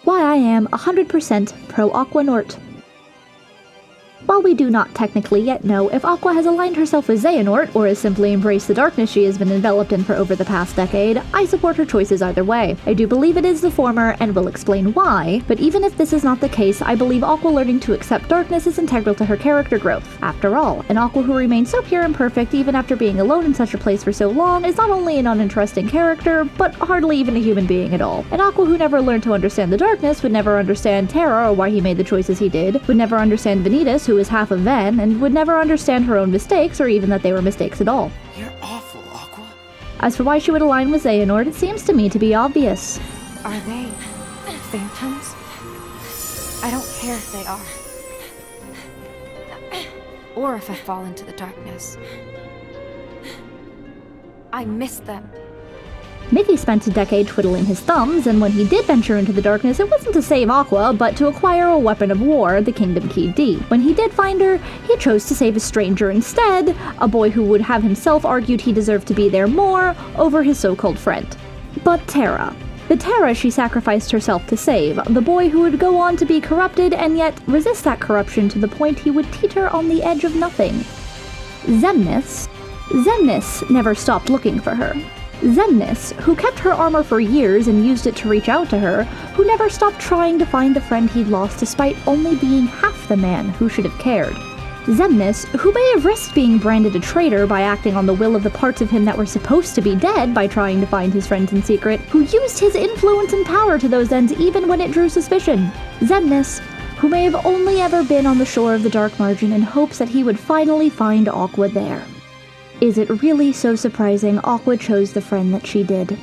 why I am 100% pro Aquanort. While we do not technically yet know if Aqua has aligned herself with Xehanort, or has simply embraced the darkness she has been enveloped in for over the past decade, I support her choices either way. I do believe it is the former, and will explain why, but even if this is not the case, I believe Aqua learning to accept darkness is integral to her character growth. After all, an Aqua who remains so pure and perfect even after being alone in such a place for so long is not only an uninteresting character, but hardly even a human being at all. An Aqua who never learned to understand the darkness would never understand Terra or why he made the choices he did, would never understand Vanitas, who is half of Ven, and would never understand her own mistakes, or even that they were mistakes at all. You're awful, Aqua. As for why she would align with Xehanort, it seems to me to be obvious. Are they phantoms? I don't care if they are. Or if I fall into the darkness. I miss them. Mickey spent a decade twiddling his thumbs, and when he did venture into the darkness, it wasn't to save Aqua, but to acquire a weapon of war, the Kingdom Key D. When he did find her, he chose to save a stranger instead, a boy who would have himself argued he deserved to be there more, over his so-called friend. But Terra. The Terra she sacrificed herself to save, the boy who would go on to be corrupted and yet resist that corruption to the point he would teeter on the edge of nothing. Xemnas never stopped looking for her. Xemnas, who kept her armor for years and used it to reach out to her, who never stopped trying to find the friend he'd lost despite only being half the man who should have cared. Xemnas, who may have risked being branded a traitor by acting on the will of the parts of him that were supposed to be dead by trying to find his friends in secret, who used his influence and power to those ends even when it drew suspicion. Xemnas, who may have only ever been on the shore of the Dark Margin in hopes that he would finally find Aqua there. Is it really so surprising Aqua chose the friend that she did?